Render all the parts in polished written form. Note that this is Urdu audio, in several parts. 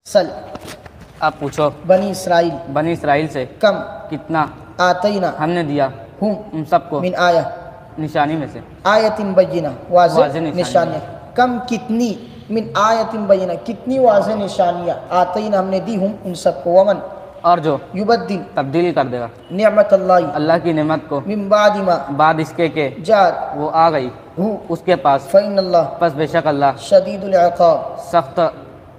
سل آپ پوچھو بنی اسرائیل سے کم کتنا آتینا ہم نے دیا ہم ان سب کو من آیہ نشانی میں سے آیت بینہ واضح واضح نشانیاں کم کتنی من آیت بینہ کتنی واضح نشانیاں آتینا ہم نے دی ہم ان سب کو ومن اور جو یبدل تبدیل کر دے گا نعمت اللہ کی نعمت کو من بعد ما بعد اس کے کہ جات وہ آ گئی ہو اس کے پاس فإن اللہ پس بے شک اللہ شدید العقاب سخت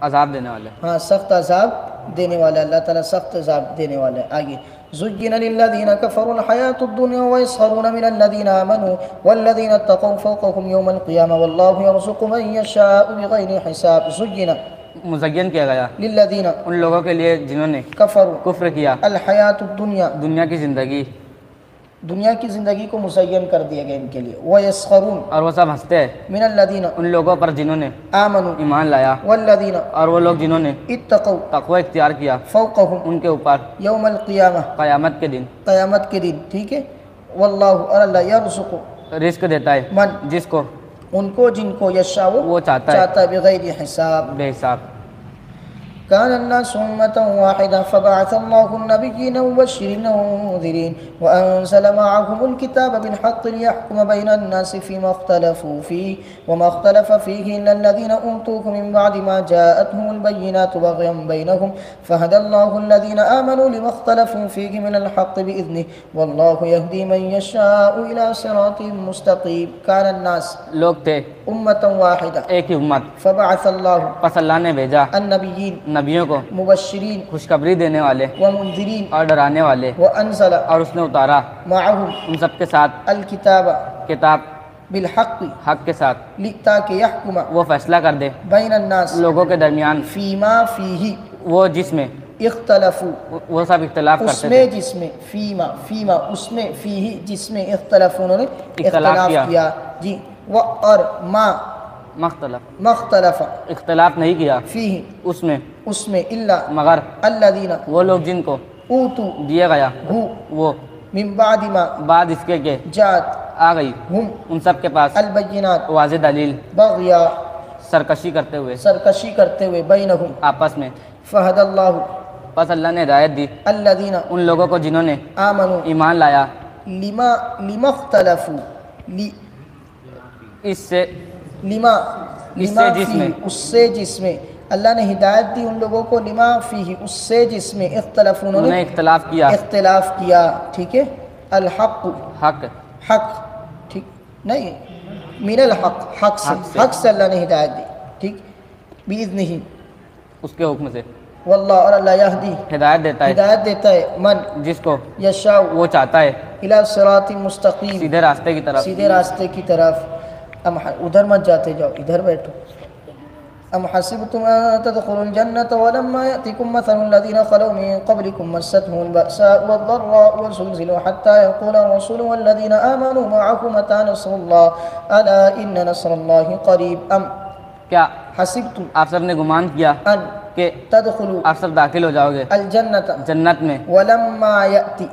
عذاب دینے والے ہاں سخت عذاب دینے والا اللہ تعالیٰ سخت عذاب دینے والا ہے آگے زُيِّنَ لِلَّذِينَ كَفَرُوا الْحَيَاةُ الدُّنْيَا وَيَسْخَرُونَ مِنَ الَّذِينَ آمَنُوا وَالَّذِينَ اتَّقَوْا فَوْقَهُمْ يَوْمَ الْقِيَامَةِ وَاللَّهُ يَرْزُقُ مَن يَشَاءُ بِغَيْرِ حِسَابٍ زُيِّنَ مزین کیا گیا لِلَّذِينَ ان لوگوں کے لیے جنہوں نے كَفَرُوا کفر کیا الْحَيَاةُ الدُّنْيَا دنیا کی زندگی دنیا کی زندگی کو مزین کر دیا گیا ان کے لیے وَيَسْخَرُونَ اور وہ سب ہنستے ہیں مِنَ الَّذِينَ ان لوگوں پر جنہوں نے آمَنُوا ایمان لایا وَالَّذِينَ اور وہ لوگ جنہوں نے اتَّقَوْا تقوی اختیار کیا فَوْقَهُمْ ان کے اوپر يَوْمَ الْقِيَامَةِ قیامت کے دن قیامت کے دن ٹھیک ہے واللہ اور اللہ یرزق رزق دیتا ہے من جس کو ان کو جن کو یشاء وہ چاہتا ہے ہے بغیر حساب بے حساب كان الناس أمة واحدة فبعث الله النبيين مبشرين ومنذرين وأنزل معهم الكتاب بالحق ليحكم بين الناس فيما اختلفوا فيه وما اختلف فيه إلا الذين أوتوه من بعد ما جاءتهم البينات بغيا بينهم فهدى الله الذين آمنوا لما اختلفوا فيه من الحق بإذنه والله يهدي من يشاء إلى صراط مستقيم كان الناس لوگ تھے أمة واحدة ایک ہی امت فبعث الله پس اللہ نے بھیجا النبيين نبیوں کو مبشرین خوشخبری دینے والے ومنذرین اور ڈرانے والے وانزل اور اس نے اتارا معهم ان سب کے ساتھ الکتاب کتاب بالحق حق کے ساتھ تاکہ یحکم وہ فیصلہ کر دے بین الناس لوگوں کے درمیان فیما فیہ وہ جس میں اختلفوا وہ سب اختلاف اس کرتے میں تھے جس میں فیما اس میں فیہ جس میں اختلف انہوں نے اختلاف اختلاف کیا جی اور مختلف اختلاف نہیں کیا فیہ اس میں الا مگر الذین وہ لوگ جن کو اوتوا دیا گیا وہ من بعد ما بعد اس کے کہ جات آ گئی ہم ان سب کے پاس البینات واضح دلیل بغیا سرکشی کرتے ہوئے بینہم آپس میں فہد اللہ پس اللہ نے ہدایت دی الذین ان لوگوں کو جنہوں نے آمنوا ایمان لایا لما اختلفوا اس سے لما اس سے جس فیہ میں اس سے جس میں اللہ نے ہدایت دی ان لوگوں کو لما فیہ اس سے جس میں اختلاف انہوں نے اختلاف کیا ٹھیک ہے الحق حق ٹھیک نہیں من الحق حق سے اللہ نے ہدایت دی ٹھیک باذنہ اس کے حکم سے واللہ اور اللہ یہدی ہدایت دیتا ہے من جس کو یشاء وہ چاہتا ہے الی صراط مستقیم سیدھے راستے کی طرف ادھر مت جاتے جاؤ ادھر بیٹھو ام حسبتم ان تدخلوا الجنة ولما يأتكم مثل الذين خلوا من قبلكم مستهم البأساء والضراء وزلزلوا حتى يقول الرسول والذين آمنوا معه متى نصر الله ألا إن نصر الله قريب ام کیا حسبتم آپ سب نے گمان کیا ان کہ تدخلوا آپ سب داخل ہو جاؤ گے الجنة جنت میں ولما يأتي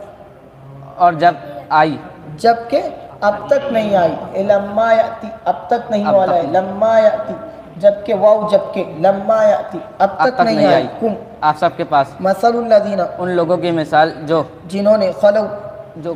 اور جب آئی جبکہ اب تک نہیں آئی لما یاتی اب تک نہیں والا ہے لما یاتی جبکہ واو جبکہ لما یاتی اب تک نہیں آئی کم آپ سب کے پاس مثل الذین ان لوگوں کی مثال جنہوں نے خلو جو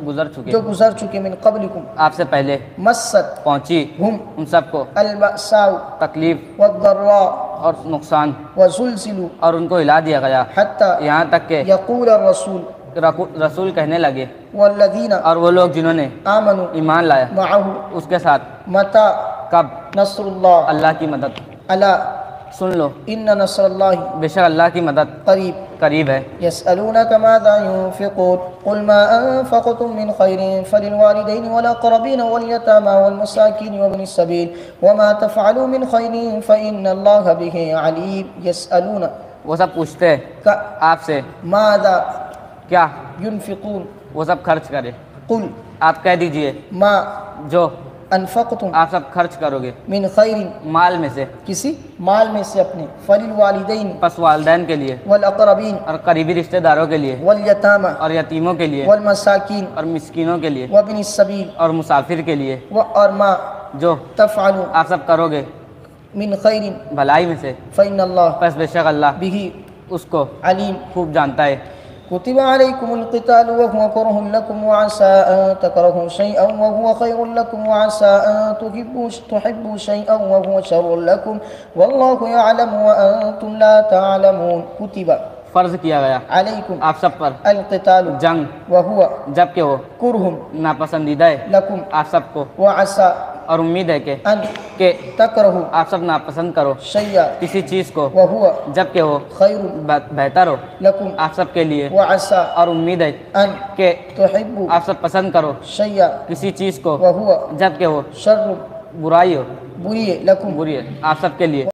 گزر چکے من قبلکم آپ سے پہلے مست پہنچی ہم ان سب کو البأساء تکلیف والضراء اور نقصان وزلزلوا اور ان کو ہلا دیا گیا حتی یہاں تک کہ یقول الرسول رسول کہنے لگے والذین اور وہ لوگ جنہوں نے آمنوا ایمان لایا معه اس کے ساتھ متا کب نصر اللہ اللہ کی مدد الا سن لو ان نصر اللہ بے شک اللہ کی مدد قریب ہے يسألونك ماذا ينفقون قل ما أنفقتم من خير فللوالدين والأقربين واليتامى والمساكين وابن السبيل وما تفعلوا من خير فإن الله به عليم يسألون وہ سب پوچھتے ہیں آپ سے ماذا کیا ينفقون وہ سب خرچ کرے قل آپ کہہ دیجئے ما جو انفقتم آپ سب خرچ کرو گے من خیر مال میں سے کسی مال میں سے اپنے فللوالدین پس والدین کے لیے والاقربین اور قریبی رشتہ داروں کے لیے والیتامى اور یتیموں کے لیے والمساکین اور مسکینوں کے لیے وابن السبیل اور مسافر کے لیے اور ما جو تفعلوا آپ سب کرو گے من خیر بھلائی میں سے، فإن اللہ پس بے شک اللہ به اس کو علیم خوب جانتا ہے۔ كتب عليكم القتال وهو كره لكم وعسى أن تكرهوا شيئا وهو خير لكم وعسى أن تحبوا شيئا وهو شر لكم والله يعلم وأنتم لا تعلمون۔ كتب فرض کیا گیا علیکم آپ سب پر القتال جنگ، وهو جبکہ وہ کرہ ناپسندیدہ ہے لکم آپ سب کو، وعسى اور امید ہے کہ ان تکرہوا آپ سب ناپسند کرو شیئا کسی چیز کو، وهو جبکہ وہ خیر بہتر ہو لکم آپ سب کے لیے، وعسى اور امید ہے ان کہ تحبوا آپ سب پسند کرو شیئا کسی چیز کو، وهو جبکہ وہ شر برائی ہو، بری لکم بری ہے آپ سب کے لیے۔